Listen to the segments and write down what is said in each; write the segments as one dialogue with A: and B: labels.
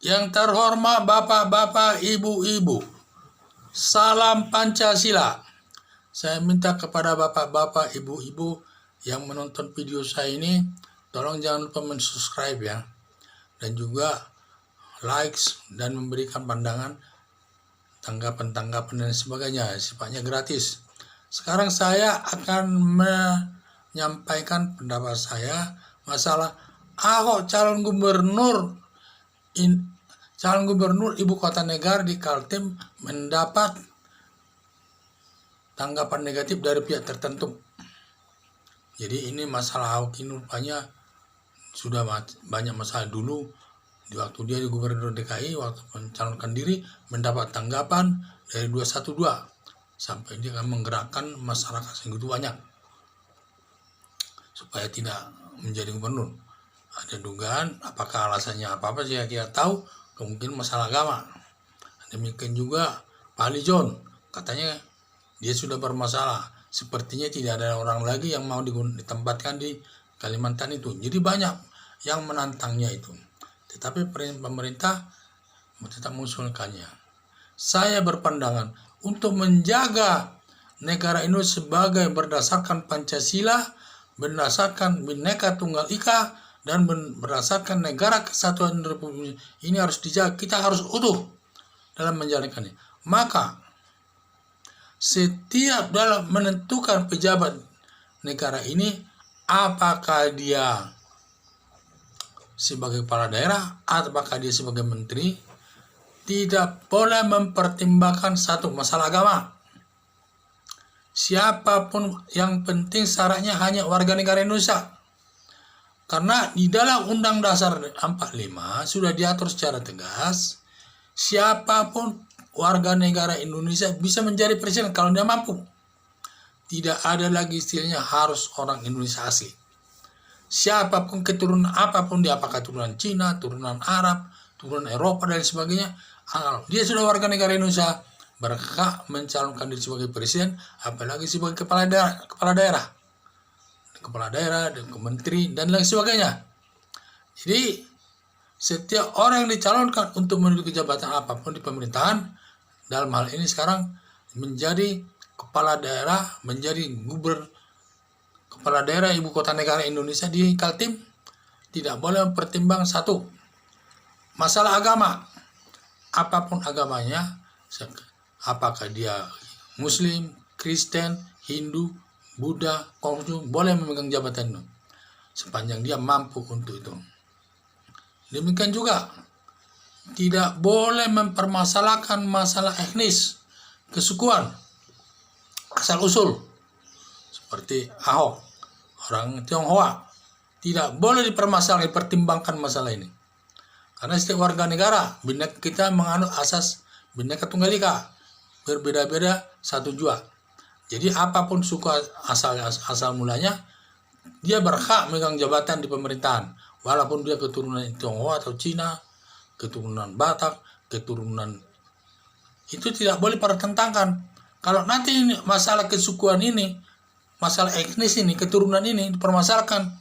A: Yang terhormat bapak-bapak, ibu-ibu, salam Pancasila. Saya minta kepada bapak-bapak, ibu-ibu yang menonton video saya ini, tolong jangan lupa subscribe ya. Dan juga likes dan memberikan pandangan, tanggapan dan sebagainya, sifatnya gratis. Sekarang saya akan menyampaikan pendapat saya masalah Ahok calon gubernur ibu kota negara di Kaltim mendapat tanggapan negatif dari pihak tertentu. Jadi ini masalah Ahok ini rupanya sudah banyak masalah dulu. Di waktu dia di gubernur DKI, waktu mencalonkan diri, mendapat tanggapan dari 212 sampai dia akan menggerakkan masyarakat segitu banyak supaya tidak menjadi gubernur. Ada dugaan, apakah alasannya apa-apa saya tidak tahu, kemungkinan masalah agama. Demikian juga Pak Ali John, katanya dia sudah bermasalah. Sepertinya tidak ada orang lagi yang mau ditempatkan di Kalimantan itu. Jadi banyak yang menantangnya itu. Tetapi pemerintah tetap mengusulkannya. Saya berpandangan untuk menjaga negara ini sebagai berdasarkan Pancasila, berdasarkan Bhinneka Tunggal Ika, dan berdasarkan negara kesatuan Republik ini harus dijaga. Kita harus utuh dalam menjalankannya. Maka setiap dalam menentukan pejabat negara ini, apakah dia sebagai kepala daerah, apakah dia sebagai menteri, tidak boleh mempertimbangkan satu masalah agama. Siapapun, yang penting syaratnya hanya warga negara Indonesia. Karena di dalam Undang Dasar 45 sudah diatur secara tegas, siapapun warga negara Indonesia bisa menjadi presiden kalau dia mampu. Tidak ada lagi istilahnya harus orang Indonesia asli. Siapapun keturunan apapun dia, apakah turunan Cina, turunan Arab, turunan Eropa dan sebagainya, dia sudah warga negara Indonesia, berhak mencalonkan diri sebagai presiden, apalagi sebagai kepala daerah, dan menteri dan lain sebagainya. Jadi setiap orang yang dicalonkan untuk menduduki jabatan apapun di pemerintahan, dalam hal ini sekarang menjadi kepala daerah, menjadi kepala daerah ibu kota negara Indonesia di Kaltim, tidak boleh mempertimbang satu masalah agama. Apapun agamanya, apakah dia Muslim, Kristen, Hindu, Buddha, Konghucu, boleh memegang jabatan itu sepanjang dia mampu untuk itu. Demikian juga tidak boleh mempermasalahkan masalah etnis, kesukuan, asal usul. Seperti Ahok, orang Tionghoa, tidak boleh dipertimbangkan masalah ini. Karena setiap warga negara, kita menganut asas Bhinneka Tunggal Ika, berbeda-beda satu jua. Jadi apapun suku asal mulanya, dia berhak megang jabatan di pemerintahan. Walaupun dia keturunan Tionghoa atau Cina, keturunan Batak, keturunan itu tidak boleh pertentangkan. Kalau nanti ini, masalah kesukuan ini, masalah etnis ini, keturunan ini dipermasalahkan,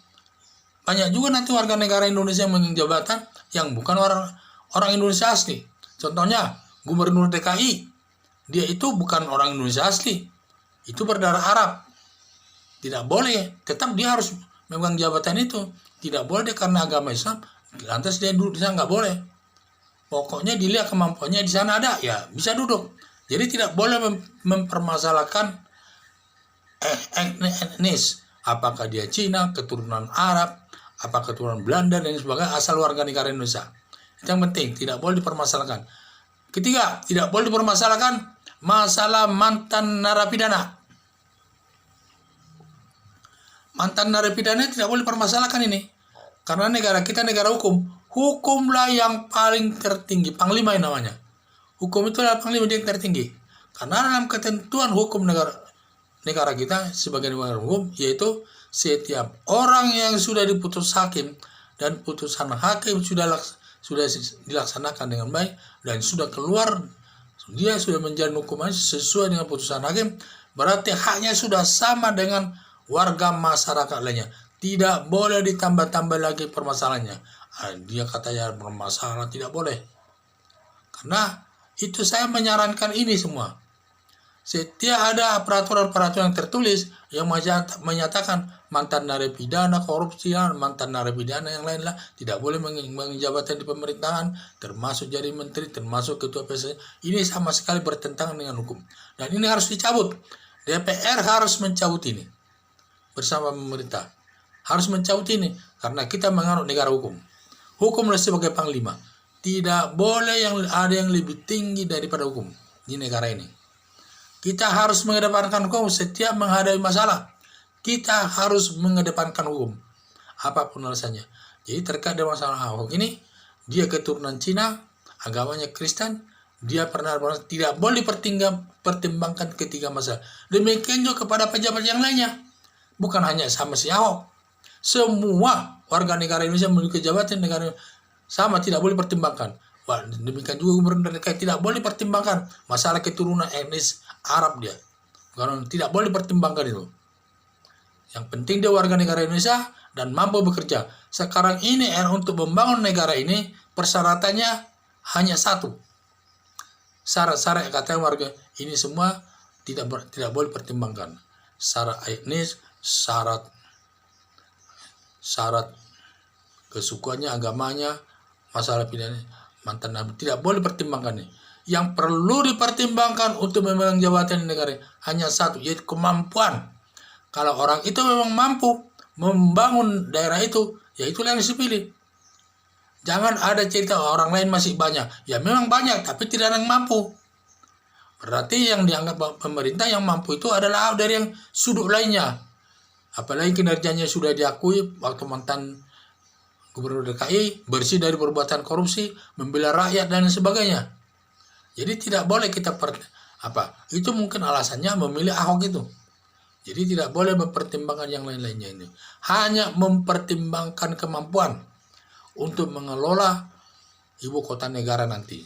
A: banyak juga nanti warga negara Indonesia yang megang jabatan yang bukan orang Indonesia asli. Contohnya Gubernur DKI, dia itu bukan orang Indonesia asli, itu berdarah Arab. Tidak boleh, tetap dia harus memegang jabatan itu. Tidak boleh dia karena agama Islam, lantas dia duduk di sana, nggak boleh. Pokoknya dilihat kemampuannya di sana ada, ya bisa duduk. Jadi tidak boleh mempermasalahkan etnis, apakah dia Cina, keturunan Arab, apakah keturunan Belanda dan sebagainya, asal warga negara Indonesia. Itu yang penting, tidak boleh dipermasalahkan. Ketiga, tidak boleh dipermasalahkan masalah mantan narapidana. Mantan narapidana tidak boleh dipermasalahkan ini. Karena negara kita negara hukum. Hukumlah yang paling tertinggi. Panglima yang namanya. Hukum itu adalah panglima yang tertinggi. Karena dalam ketentuan hukum negara kita sebagai negara hukum, yaitu setiap orang yang sudah diputus hakim dan putusan hakim sudah dilaksanakan dengan baik dan sudah keluar, dia sudah menjalani hukuman sesuai dengan putusan hakim, berarti haknya sudah sama dengan warga masyarakat lainnya. Tidak boleh ditambah-tambah lagi permasalahannya. Dia katanya bermasalah, tidak boleh. Karena itu saya menyarankan ini semua. Setiap ada peraturan-peraturan tertulis yang menyatakan mantan narapidana korupsi, mantan narapidana yang lain lah tidak boleh menjabatan di pemerintahan, termasuk jadi menteri, termasuk ketua PSSI. Ini sama sekali bertentangan dengan hukum. Dan ini harus dicabut. DPR harus mencabut ini bersama pemerintah. Harus mencabut ini karena kita menganut negara hukum. Hukum sebagai panglima. Tidak boleh ada yang lebih tinggi daripada hukum di negara ini. Kita harus mengedepankan hukum setiap menghadapi masalah. Kita harus mengedepankan hukum. Apapun alasannya. Jadi terkait dengan masalah Ahok ini, dia keturunan Cina, agamanya Kristen, dia pernah tidak boleh pertimbangkan ketiga masalah. Demikian juga kepada pejabat yang lainnya. Bukan hanya sama si Ahok. Semua warga negara Indonesia memiliki jabatan negara sama tidak boleh pertimbangkan. Demikian juga gubernur DKI tidak boleh pertimbangkan masalah keturunan etnis Arab dia. Karena tidak boleh pertimbangkan itu. Yang penting dia warga negara Indonesia dan mampu bekerja. Sekarang ini untuk membangun negara ini persyaratannya hanya satu. Syarat-syarat katanya warga ini semua tidak boleh pertimbangkan. Syarat etnis, syarat kesukuannya, agamanya, masalah pidana, mantan nabi tidak boleh pertimbangkan. Yang perlu dipertimbangkan untuk memegang jabatan negara hanya satu, yaitu kemampuan. Kalau orang itu memang mampu membangun daerah itu, ya itulah yang dipilih. Jangan ada cerita orang lain masih banyak. Ya memang banyak, tapi tidak ada yang mampu. Berarti yang dianggap pemerintah yang mampu itu adalah dari yang sudut lainnya. Apalagi kinerjanya sudah diakui waktu mantan Gubernur DKI, bersih dari perbuatan korupsi, membela rakyat dan sebagainya. Jadi tidak boleh kita itu mungkin alasannya memilih Ahok itu. Jadi tidak boleh mempertimbangkan yang lain-lainnya ini. Hanya mempertimbangkan kemampuan untuk mengelola ibu kota negara nanti.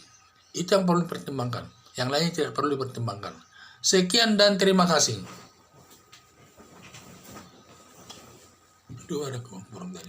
A: Itu yang perlu dipertimbangkan. Yang lainnya tidak perlu dipertimbangkan. Sekian dan terima kasih. Aduh, ada kurang tadi.